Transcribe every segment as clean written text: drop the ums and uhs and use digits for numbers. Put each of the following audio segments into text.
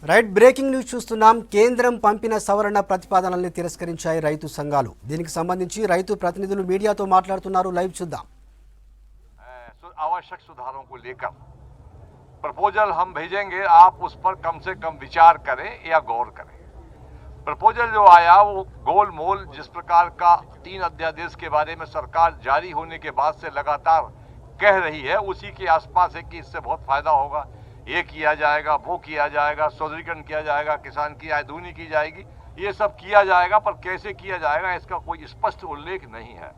Right breaking news చూస్తున్నాం. కేంద్రం పంపిన సవరణ ప్రతిపాదనల్ని తిరస్కరించాయి రైతు సంఘాలు. దీనికి సంబంధించి రైతు ప్రతినిధులు మీడియాతో మాట్లాడుతున్నారు. లైవ్ చూద్దాం. आवश्यक सुधारों को लेकर प्रपोजल हम भेजेंगे, आप उस पर कम से कम विचार करें या गौर करें। प्रपोजल जो आया वो गोल मोल जिस प्रकार का 3 अध्यादेश के बारे में सरकार जारी होने के बाद से लगातार कह रही है, उसी के आसपास है कि इससे बहुत फायदा होगा, ये किया जाएगा, वो किया जाएगा, सौदरीकरण किया जाएगा, किसान की आय दूनी की जाएगी, ये सब किया जाएगा, पर कैसे किया जाएगा इसका कोई स्पष्ट उल्लेख नहीं है।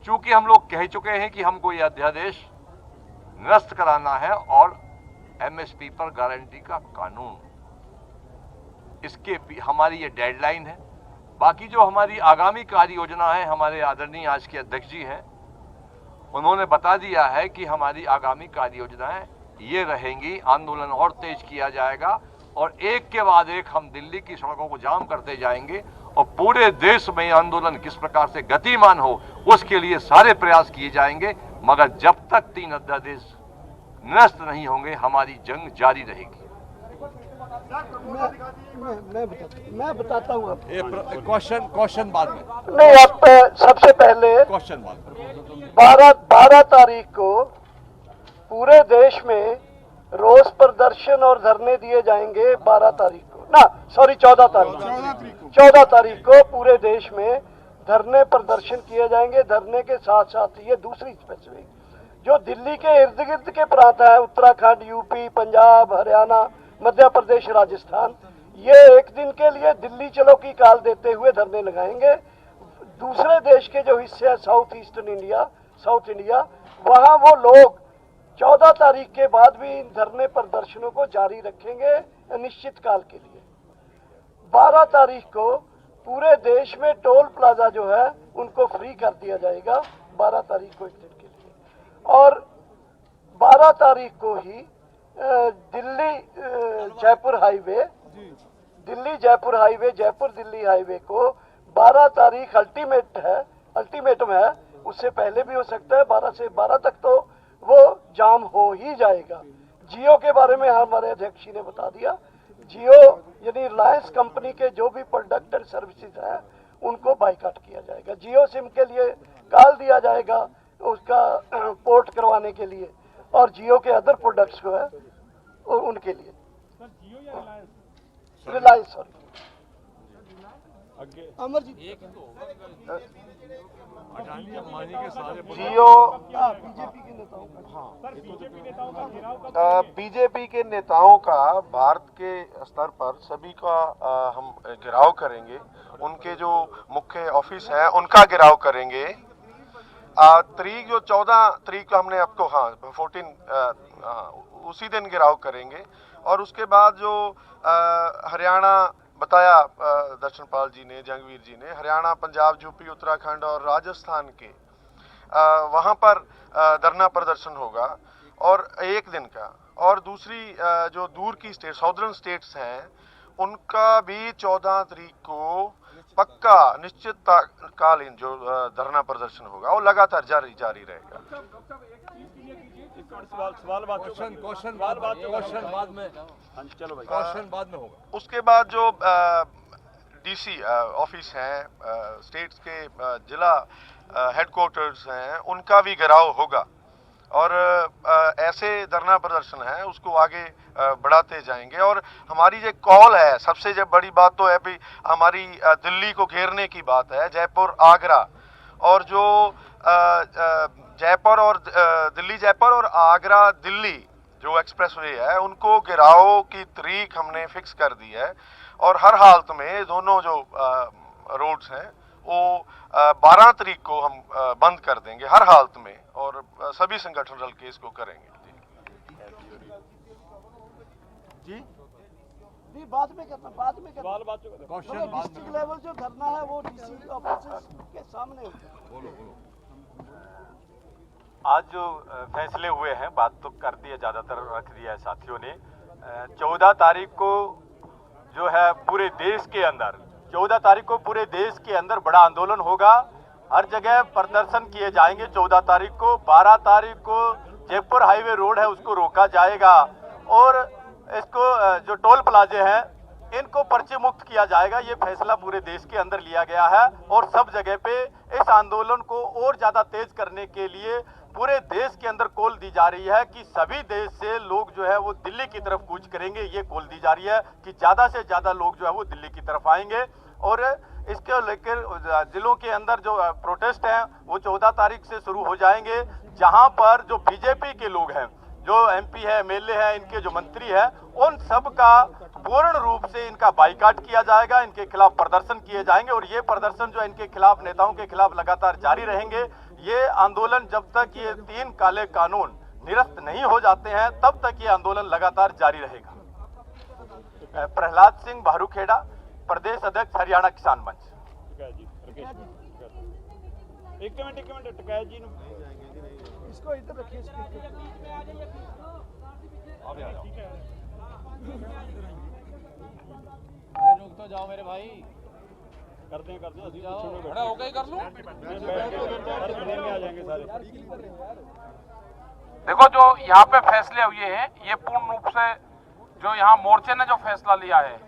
चूंकि हम लोग कह चुके हैं कि हमको ये अध्यादेश निरस्त कराना है और एमएसपी पर गारंटी का कानून, इसके हमारी ये डेडलाइन है। बाकी जो हमारी आगामी कार्य योजना है, हमारे आदरणीय आज के अध्यक्ष जी हैं, उन्होंने बता दिया है कि हमारी आगामी कार्य योजनाएं ये रहेंगी। आंदोलन और तेज किया जाएगा और एक के बाद एक हम दिल्ली की सड़कों को जाम करते जाएंगे और पूरे देश में आंदोलन किस प्रकार से गतिमान हो उसके लिए सारे प्रयास किए जाएंगे। मगर जब तक 3 अध्यादेश निरस्त नहीं होंगे हमारी जंग जारी रहेगी। मैं बताता हूँ आप। क्वेश्चन बाद में नहीं, आप सबसे पहले क्वेश्चन बाद में 12 तारीख को पूरे देश में रोष प्रदर्शन और धरने दिए जाएंगे। 12 तारीख को ना, सॉरी 14 तारीख को पूरे देश में धरने प्रदर्शन किए जाएंगे। धरने के साथ साथ ये दूसरी स्पेसिफिक जो दिल्ली के इर्द गिर्द के प्रांत है, उत्तराखंड, यूपी, पंजाब, हरियाणा, मध्य प्रदेश, राजस्थान, ये एक दिन के लिए दिल्ली चलो की काल देते हुए धरने लगाएंगे। दूसरे देश के जो हिस्से हैं साउथ इंडिया, वहाँ वो लोग 14 तारीख के बाद भी इन धरने प्रदर्शनों को जारी रखेंगे अनिश्चित काल के लिए। 12 तारीख को पूरे देश में टोल प्लाजा जो है उनको फ्री कर दिया जाएगा, 12 तारीख को एक दिन के लिए। और 12 तारीख को ही दिल्ली जयपुर हाईवे, जयपुर दिल्ली हाईवे को 12 तारीख अल्टीमेटम है, उससे पहले भी हो सकता है। 12 से 12 तक तो वो जाम हो ही जाएगा। जियो के बारे में हमारे अध्यक्ष जी ने बता दिया। जियो यानी रिलायंस कंपनी के जो भी प्रोडक्ट एंड सर्विसेज हैं उनको बाइकाट किया जाएगा। जियो सिम के लिए काल दिया जाएगा उसका पोर्ट करवाने के लिए, और जियो के अदर प्रोडक्ट्स को है और उनके लिए रिलायंस अमरजीत जियो बीजेपी के नेताओं का भारत के स्तर पर सभी का हम घेराव करेंगे। उनके जो मुख्य ऑफिस है उनका घेराव करेंगे। तारीख जो 14 तारीख को हमने आपको 14 उसी दिन घेराव करेंगे। और उसके बाद जो हरियाणा बताया दर्शनपाल जी ने, जंगवीर जी ने, हरियाणा, पंजाब, यूपी, उत्तराखंड और राजस्थान के वहाँ पर धरना प्रदर्शन होगा और एक दिन का। और दूसरी जो दूर की स्टेट, साउदर्न स्टेट्स हैं, उनका भी 14 तारीख को पक्का निश्चितकालीन जो धरना प्रदर्शन होगा वो लगातार जारी रहेगा। क्वेश्चन बाद में होगा। उसके बाद जो डीसी ऑफिस हैं, स्टेट्स के जिला हेडक्वार्टर्स हैं, उनका भी घेराव होगा। और ऐसे धरना प्रदर्शन है उसको आगे बढ़ाते जाएंगे। और हमारी जो कॉल है, सबसे जब बड़ी बात तो है भी हमारी दिल्ली को घेरने की बात है, जयपुर, आगरा, और जो जयपुर और आगरा दिल्ली जो एक्सप्रेसवे है उनको घेराव की तारीख हमने फिक्स कर दी है। और हर हालत में दोनों जो रोड्स हैं वो 12 तारीख को हम बंद कर देंगे हर हालत में, और सभी संगठन रल के इसको करेंगे। जी बाद में करना डिस्ट्रिक्ट लेवल जो धरना है वो डीसी ऑफिस के सामने होगा। आज जो फैसले हुए हैं, बात तो कर दी है, ज़्यादातर रख दिया है साथियों ने। 14 तारीख को जो है पूरे देश के अंदर 14 तारीख को पूरे देश के अंदर बड़ा आंदोलन होगा, हर जगह प्रदर्शन किए जाएंगे। 14 तारीख को 12 तारीख को जयपुर हाईवे रोड है उसको रोका जाएगा और इसको जो टोल प्लाजे हैं इनको पर्चे मुक्त किया जाएगा। ये फैसला पूरे देश के अंदर लिया गया है और सब जगह पे इस आंदोलन को और ज्यादा तेज करने के लिए पूरे देश के अंदर कॉल दी जा रही है कि सभी देश से लोग जो है वो दिल्ली की तरफ कूच करेंगे। ये कॉल दी जा रही है कि ज्यादा से ज्यादा लोग जो है वो दिल्ली की तरफ आएंगे और इसके लेकर जिलों के अंदर जो प्रोटेस्ट हैं वो 14 तारीख से शुरू हो जाएंगे, जहां पर जो बीजेपी के लोग हैं, जो एमपी है, एमएलए है, इनके जो मंत्री है, उन सब का पूर्ण रूप से इनका बाइकाट किया जाएगा, इनके खिलाफ प्रदर्शन किए जाएंगे और ये प्रदर्शन जो इनके खिलाफ, नेताओं के खिलाफ लगातार जारी रहेंगे। ये आंदोलन जब तक ये 3 काले कानून निरस्त नहीं हो जाते हैं तब तक ये आंदोलन लगातार जारी रहेगा। प्रहलाद सिंह भारूखेड़ा, प्रदेश अध्यक्ष हरियाणा किसान मंच। एक मिनट टकैत जी इसको इधर रखिए। अरे रुक तो जाओ मेरे भाई, करते हैं खड़ा होकर ही कर लूं, में आ जाएंगे सारे। देखो जो यहाँ पे फैसले हुए हैं ये पूर्ण रूप से जो यहाँ मोर्चे ने जो फैसला लिया है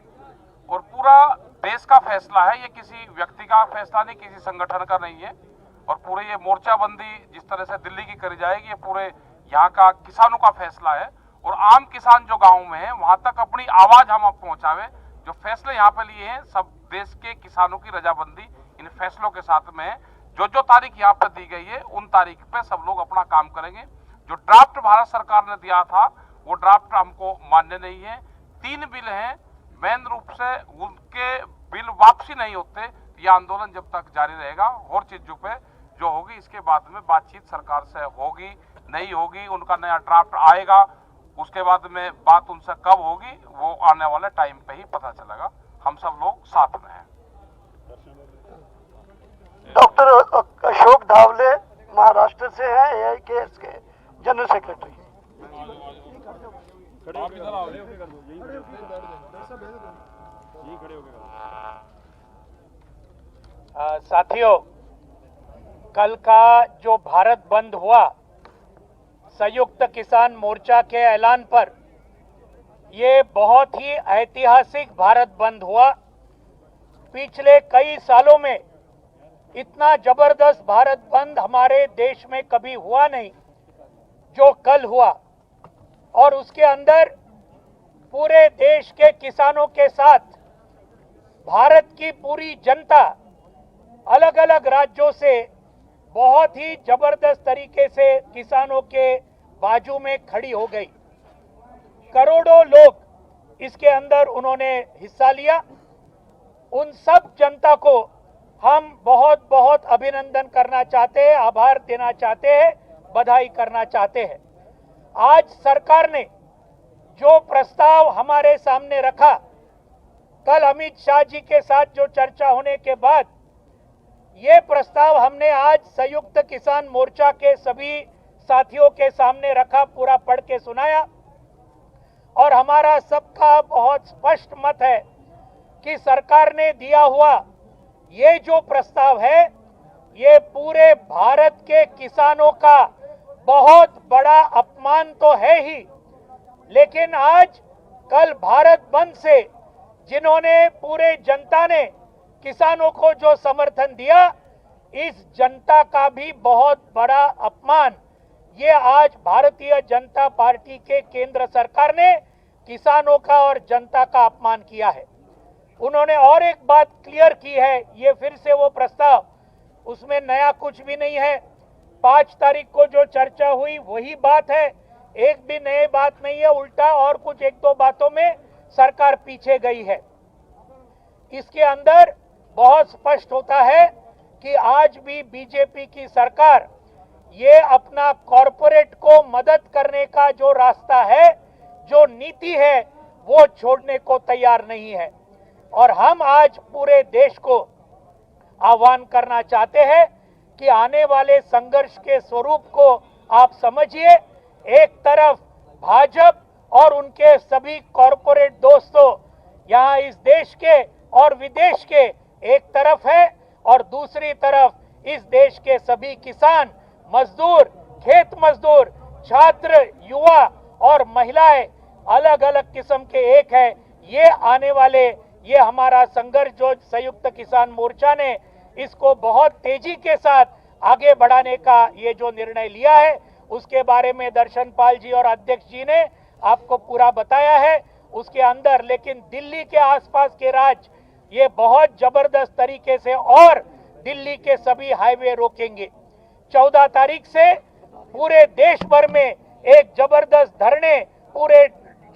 और पूरा देश का फैसला है, ये किसी व्यक्ति का फैसला नहीं, किसी संगठन का नहीं है। और पूरे ये मोर्चाबंदी जिस तरह से दिल्ली की करी जाएगी ये पूरे यहाँ का किसानों का फैसला है और आम किसान जो गाँव में है वहां तक अपनी आवाज हम पहुंचावे। जो फैसले यहाँ पे लिए हैं सब देश के किसानों की रजाबंदी इन फैसलों के साथ में है। जो तारीख यहाँ पे दी गई है उन तारीख पे सब लोग अपना काम करेंगे। जो ड्राफ्ट भारत सरकार ने दिया था वो ड्राफ्ट हमको मान्य नहीं है। 3 बिल हैं, मेन रूप से उनके बिल वापसी नहीं होते ये आंदोलन जब तक जारी रहेगा। और चीजों पे जो होगी इसके बाद में बातचीत सरकार से होगी नहीं होगी, उनका नया ड्राफ्ट आएगा, उसके बाद में बात उनसे कब होगी वो आने वाले टाइम पे ही पता चलेगा। हम सब लोग साथ में हैं। डॉक्टर अशोक धावले महाराष्ट्र से हैं, AIKS के जनरल सेक्रेटरी। आप इधर आओ, यहीं खड़े होके साथियों, कल का जो भारत बंद हुआ संयुक्त किसान मोर्चा के ऐलान पर, ये बहुत ही ऐतिहासिक भारत बंद हुआ। पिछले कई सालों में इतना जबरदस्त भारत बंद हमारे देश में कभी हुआ नहीं जो कल हुआ। और उसके अंदर पूरे देश के किसानों के साथ भारत की पूरी जनता अलग अलग राज्यों से बहुत ही जबरदस्त तरीके से किसानों के बाजू में खड़ी हो गई। करोड़ों लोग इसके अंदर उन्होंने हिस्सा लिया। उन सब जनता को हम बहुत बहुत अभिनंदन करना चाहते हैं, आभार देना चाहते हैं, बधाई करना चाहते हैं। आज सरकार ने जो प्रस्ताव हमारे सामने रखा, कल अमित शाह जी के साथ जो चर्चा होने के बाद ये प्रस्ताव हमने आज संयुक्त किसान मोर्चा के सभी साथियों के सामने रखा, पूरा पढ़ के सुनाया। और हमारा सबका बहुत स्पष्ट मत है कि सरकार ने दिया हुआ ये जो प्रस्ताव है ये पूरे भारत के किसानों का बहुत बड़ा अपमान तो है ही, लेकिन आज कल भारत बंद से जिन्होंने पूरे जनता ने किसानों को जो समर्थन दिया, इस जनता का भी बहुत बड़ा अपमान ये आज भारतीय जनता पार्टी के केंद्र सरकार ने किसानों का और जनता का अपमान किया है। उन्होंने और एक बात क्लियर की है, ये फिर से वो प्रस्ताव, उसमें नया कुछ भी नहीं है। 5 तारीख को जो चर्चा हुई वही बात है, एक भी नई बात नहीं है, उल्टा और कुछ 1-2 बातों में सरकार पीछे गई है। इसके अंदर बहुत स्पष्ट होता है कि आज भी बीजेपी की सरकार ये अपना कॉरपोरेट को मदद करने का जो रास्ता है, जो नीति है, वो छोड़ने को तैयार नहीं है। और हम आज पूरे देश को आह्वान करना चाहते हैं कि आने वाले संघर्ष के स्वरूप को आप समझिए। एक तरफ भाजपा और उनके सभी कॉरपोरेट दोस्तों यहाँ इस देश के और विदेश के एक तरफ है, और दूसरी तरफ इस देश के सभी किसान, मजदूर, खेत मजदूर, छात्र, युवा और महिलाएं अलग अलग किस्म के एक है। ये आने वाले ये हमारा संघर्ष जो संयुक्त किसान मोर्चा ने इसको बहुत तेजी के साथ आगे बढ़ाने का ये जो निर्णय लिया है उसके बारे में दर्शन पाल जी और अध्यक्ष जी ने आपको पूरा बताया है। उसके अंदर लेकिन दिल्ली के आसपास के राज्य ये बहुत जबरदस्त तरीके से और दिल्ली के सभी हाईवे रोकेंगे। 14 तारीख से पूरे देश भर में एक जबरदस्त धरने पूरे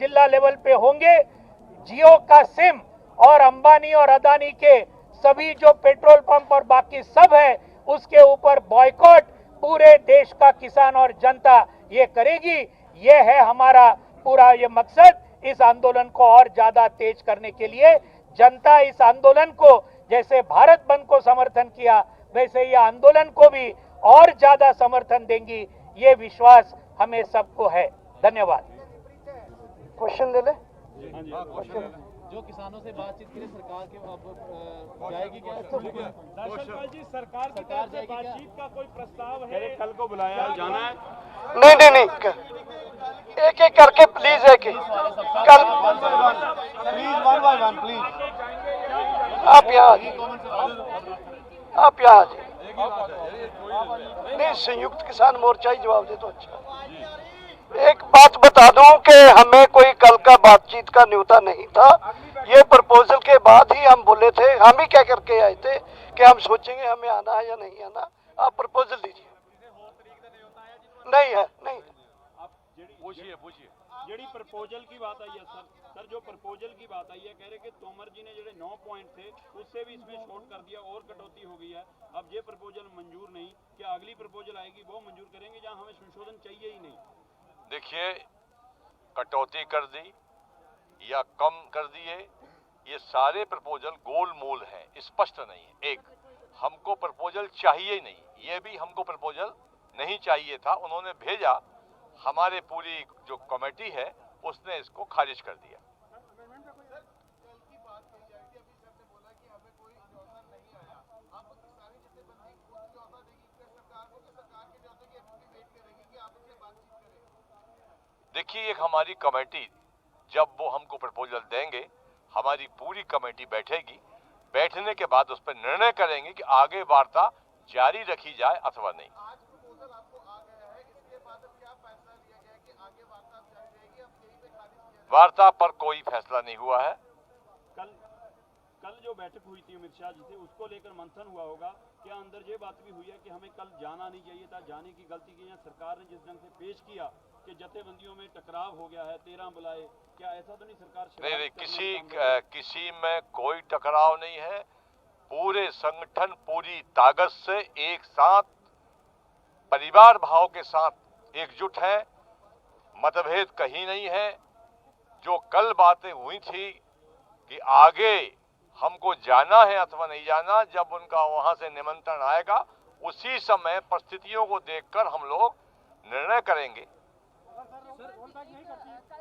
जिला लेवल पे होंगे। जियो का सिम और अंबानी और अदानी के सभी जो पेट्रोल पंप और बाकी सब है उसके ऊपर बॉयकॉट पूरे देश का किसान और जनता ये करेगी। ये है हमारा पूरा ये मकसद। इस आंदोलन को और ज्यादा तेज करने के लिए जनता इस आंदोलन को जैसे भारत बंद को समर्थन किया वैसे ये आंदोलन को भी और ज्यादा समर्थन देंगी, ये विश्वास हमें सबको है। धन्यवाद। क्वेश्चन ले ले। जो किसानों से बातचीत के लिए सरकार के अब जाएगी क्या? दर्शनपाल जी, सरकार की तरफ से बातचीत का कोई प्रस्ताव है? कल को बुलाया जाना है? नहीं, एक एक करके प्लीज, एक एक कल please, one by one please. आप यहाँ आ जाइए। नहीं, संयुक्त किसान मोर्चा ही जवाब दे तो अच्छा। एक बात बता दूं कि हमें कोई कल का बातचीत का न्योता नहीं था। ये प्रपोजल के बाद ही हम बोले थे, हम ही कह करके आए थे कि हम सोचेंगे हमें आना है या नहीं आना। आप प्रपोजल दीजिए। नहीं है, नहीं। पूछिए ਜਿਹੜੀ प्रपोजल की बात आई है सर जो प्रपोजल की बात आई है कह रहे कि तोमर जी ने जो 9 पॉइंट थे उससे भी इसमें शॉर्ट कर दिया और कटौती हो गई है। अब ये प्रपोजल मंजूर नहीं, क्या अगली प्रपोजल आएगी वो मंजूर करेंगे जहां हमें संशोधन चाहिए ही नहीं? देखिए, कटौती कर दी या कम कर दिए, ये सारे प्रपोजल गोलमोल हैं, स्पष्ट नहीं है। एक, हमको प्रपोजल चाहिए ही नहीं, ये भी हमको प्रपोजल नहीं चाहिए था। उन्होंने भेजा, हमारे पूरी जो कमेटी है उसने इसको खारिज कर दिया। देखिए, एक हमारी कमेटी, जब वो हमको प्रपोजल देंगे हमारी पूरी कमेटी बैठेगी, बैठने के बाद उस पर निर्णय करेंगे कि आगे वार्ता जारी रखी जाए अथवा नहीं। वार्ता पर कोई फैसला नहीं हुआ है। कल जो बैठक हुई थी अमित शाह जी से उसको लेकर मंथन हुआ होगा, क्या अंदर ये बात भी हुई है कि हमें कल जाना नहीं चाहिए था, जाने की गलती की है सरकार ने जिस ढंग से पेश किया कि जथेबंदियों में टकराव हो गया है, 13 बुलाए, क्या ऐसा तो नहीं सरकार? नहीं, किसी में कोई टकराव नहीं है। पूरे संगठन पूरी ताकत से एक साथ परिवार भाव के साथ एकजुट है, मतभेद कहीं नहीं है। जो कल बातें हुई थी कि आगे हमको जाना है अथवा नहीं जाना, जब उनका वहां से निमंत्रण आएगा उसी समय परिस्थितियों को देखकर हम लोग निर्णय करेंगे। कल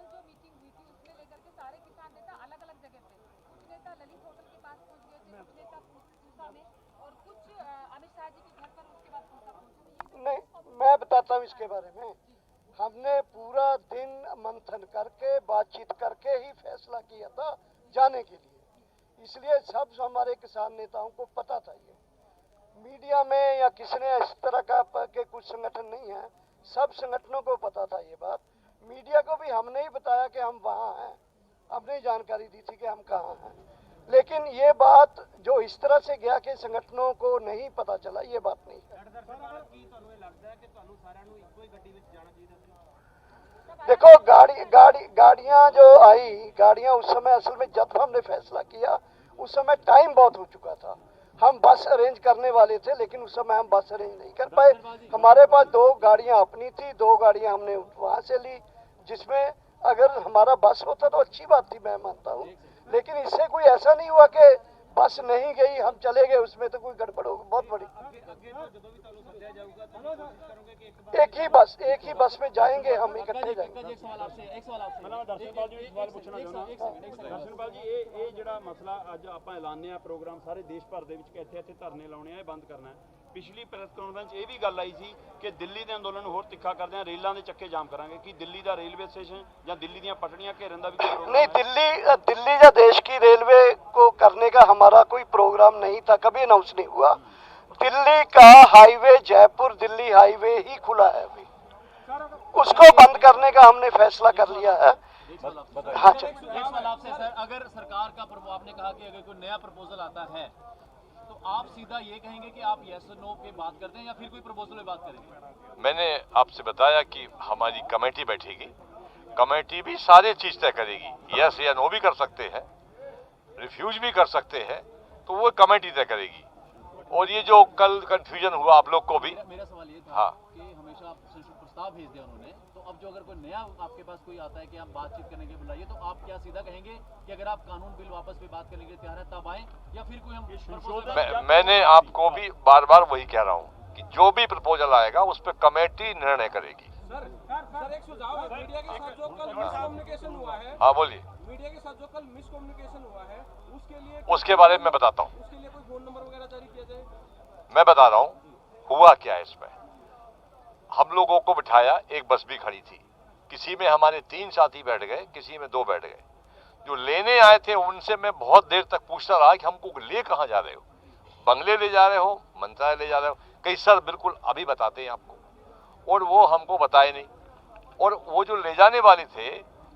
जो मीटिंग हुई थी उसमें लेकर के सारे किसान नेता अलग अलग जगह पे, कुछ नेता ललित होटल के पास पहुंच गए थे, कुछ नेता पूसा में और कुछ अमित शाह जी के घर पर उसके बाद पूसा पहुंचे। नहीं, मैं बताता हूँ इसके बारे में। हमने पूरा दिन मंथन करके बातचीत करके ही फैसला किया था जाने के लिए, इसलिए सब हमारे किसान नेताओं को पता था। ये मीडिया में या किसी ने इस तरह का के कुछ संगठन नहीं है, सब संगठनों को पता था ये बात। मीडिया को भी हमने ही बताया कि हम वहाँ हैं, हमने जानकारी दी थी कि हम कहाँ हैं, लेकिन ये बात जो इस तरह से गया कि संगठनों को नहीं पता चला, ये बात नहीं है। देखो, गाड़ियाँ जो आई, गाड़ियाँ उस समय असल में जब हमने फैसला किया उस समय टाइम बहुत हो चुका था। हम बस अरेंज करने वाले थे, लेकिन उस समय हम बस अरेंज नहीं कर पाए। हमारे पास 2 गाड़ियाँ अपनी थी, 2 गाड़ियाँ हमने वहाँ से ली, जिसमें अगर हमारा बस होता तो अच्छी बात थी, मैं मानता हूँ, लेकिन इससे कोई ऐसा नहीं हुआ कि बस नहीं गई हम चले गए, उसमें तो कोई गड़बड़ होगी बहुत बड़ी। एक ही बस में जाएंगे, हम इकट्ठे जाएंगे। दर्शनपाल जी सवाल पूछना चाहना। दर्शनपाल जी, ਇਹ ਜਿਹੜਾ ਮਸਲਾ ਅੱਜ ਆਪਾਂ ਐਲਾਨਿਆ ਪ੍ਰੋਗਰਾਮ ਸਾਰੇ ਦੇਸ਼ ਭਰ ਦੇ ਵਿੱਚ ਕਿ ਇੱਥੇ ਧਰਨੇ ਲਾਉਣੇ ਆ, ਇਹ ਬੰਦ ਕਰਨਾ ਹੈ, ਪਿਛਲੀ ਪ੍ਰੈਸ ਕਾਨਫਰੰਸ ਇਹ ਵੀ ਗੱਲ ਆਈ ਸੀ ਕਿ ਦਿੱਲੀ ਦੇ ਅੰਦੋਲਨ ਨੂੰ ਹੋਰ ਤਿੱਖਾ ਕਰਦੇ ਆ, ਰੇਲਾਂ ਦੇ ਚੱਕੇ ਜਾਮ ਕਰਾਂਗੇ। ਕਿ ਦਿੱਲੀ ਦਾ रेलवे स्टेशन ਜਾਂ ਦਿੱਲੀ ਦੀਆਂ पटड़ियां घेरन ਦਾ भी कोई प्रोग्राम नहीं, दिल्ली या देश की रेलवे को करने का हमारा कोई प्रोग्राम नहीं था, कभी अनाउंस नहीं हुआ। दिल्ली का हाईवे जयपुर दिल्ली हाईवे ही खुला है अभी, उसको बंद करने का हमने फैसला कर लिया है। हाँ, एक सवाल आपसे सर, अगर सरकार का आपने कहा कि अगर कोई नया प्रपोजल आता है तो आप सीधा ये कहेंगे कि आप यस नो पे बात करते हैं या फिर कोई प्रपोजल पे बात करेंगे? मैंने आपसे बताया कि हमारी कमेटी बैठेगी, कमेटी भी सारे चीज तय करेगी, यस या नो भी कर सकते हैं, रिफ्यूज भी कर सकते हैं, तो वो कमेटी तय करेगी। और ये जो कल कंफ्यूजन हुआ आप लोग को भी, मेरा सवाल ये था हाँ, कि हमेशा आप प्रस्ताव भेज दिया उन्होंने, तो अब जो अगर कोई नया आपके पास कोई आता है कि आप बातचीत करने के लिए बुलाइए, तो आप क्या सीधा कहेंगे कि अगर आप कानून बिल वापस पे बात करने के लिए तैयार है तब आए, या फिर कोई हम मैंने आपको भी बार बार वही कह रहा हूँ कि जो भी प्रपोजल आएगा उस पर कमेटी निर्णय करेगी। सर एक सुझाव है, मीडिया के साथ जो कल मिसकम्युनिकेशन हुआ है, हाँ बोलिए। मीडिया के साथ जो कल मिसकम्युनिकेशन हुआ है उसके बारे में बताता हूँ, उसके लिए कोई फोन नंबर वगैरह जारी किया जाए? मैं बता रहा हूँ हुआ क्या है इसमें। हम लोगों को बिठाया, एक बस भी खड़ी थी, किसी में हमारे 3 साथी बैठ गए, किसी में 2 बैठ गए। जो लेने आए थे उनसे मैं बहुत देर तक पूछता रहा कि हमको ले कहाँ जा रहे हो, बंगले ले जा रहे हो, मंत्रालय ले जा रहे हो? कई सर बिल्कुल अभी बताते हैं आपको, और वो हमको बताए नहीं। और वो जो ले जाने वाले थे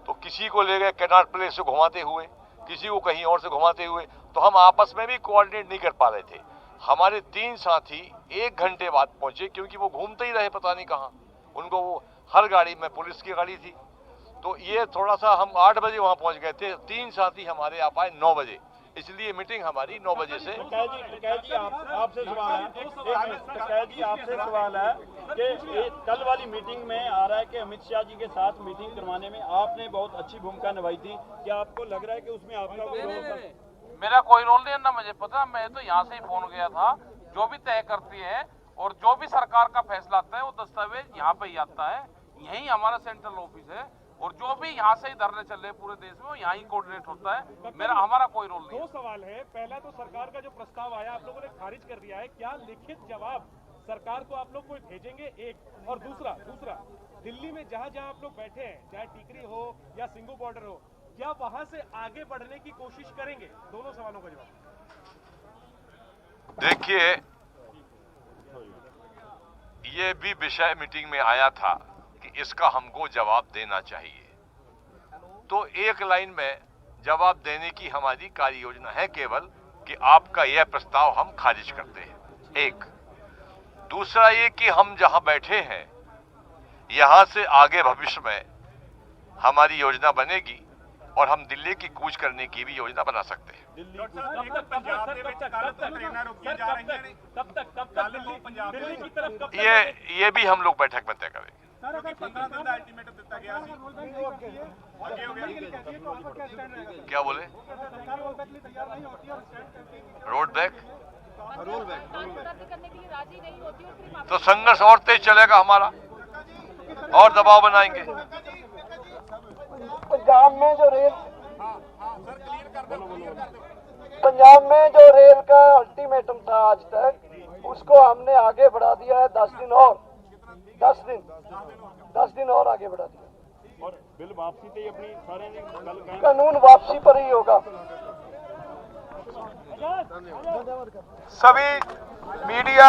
तो किसी को ले गए कैनाट प्लेस से घुमाते हुए, किसी को कहीं और से घुमाते हुए, तो हम आपस में भी कोऑर्डिनेट नहीं कर पा रहे थे। हमारे 3 साथी 1 घंटे बाद पहुंचे, क्योंकि वो घूमते ही रहे पता नहीं कहाँ, उनको वो हर गाड़ी में पुलिस की गाड़ी थी, तो ये थोड़ा सा हम 8 बजे वहां पहुंच गए थे। 3 साथी हमारे आ पाए 9 बजे, इसलिए मीटिंग हमारी 9 बजे से। आपसे सवाल है कि कल वाली मीटिंग में आ रहा है कि अमित शाह जी के साथ मीटिंग करवाने में आपने बहुत अच्छी भूमिका निभाई थी, क्या आपको लग रहा है कि उसमें आपका कोई रोल था? मेरा कोई रोल नहीं है ना, मुझे पता, मैं तो यहाँ से ही फोन गया था। जो भी तय करती है और जो भी सरकार का फैसला आता है वो दस्तावेज यहाँ पे ही आता है, यही हमारा सेंट्रल ऑफिस है, और जो भी यहाँ से ही धरने चल रहे पूरे देश में वो यहाँ ही कोऑर्डिनेट होता है। हमारा कोई रोल नहीं। 2 सवाल है, पहला तो सरकार का जो प्रस्ताव आया आप लोगों ने खारिज कर दिया है, क्या लिखित जवाब सरकार को आप लोग कोई भेजेंगे? एक, और दूसरा दिल्ली में जहाँ जहाँ आप लोग बैठे हैं, चाहे टीकरी हो या सिंगू बॉर्डर हो, क्या वहां से आगे बढ़ने की कोशिश करेंगे? दोनों सवालों का जवाब। देखिए, ये भी विषय मीटिंग में आया था कि इसका हमको जवाब देना चाहिए, तो एक लाइन में जवाब देने की हमारी कार्य योजना है केवल कि आपका यह प्रस्ताव हम खारिज करते हैं। एक, दूसरा ये कि हम जहां बैठे हैं यहां से आगे भविष्य में हमारी योजना बनेगी और हम दिल्ली की कूच करने की भी योजना बना सकते हैं। ये भी हम लोग बैठक में तय करेंगे। क्या बोले? रोड बैक तो संघर्ष और तेज चलेगा हमारा, और दबाव बनाएंगे। पंजाब में जो रेल का अल्टीमेटम था आज तक, उसको हमने आगे बढ़ा दिया है 10 दिन और 10 दिन और आगे बढ़ा दिया। और बिल वापसी पे अपनी सारे कानून वापसी पर ही होगा। सभी मीडिया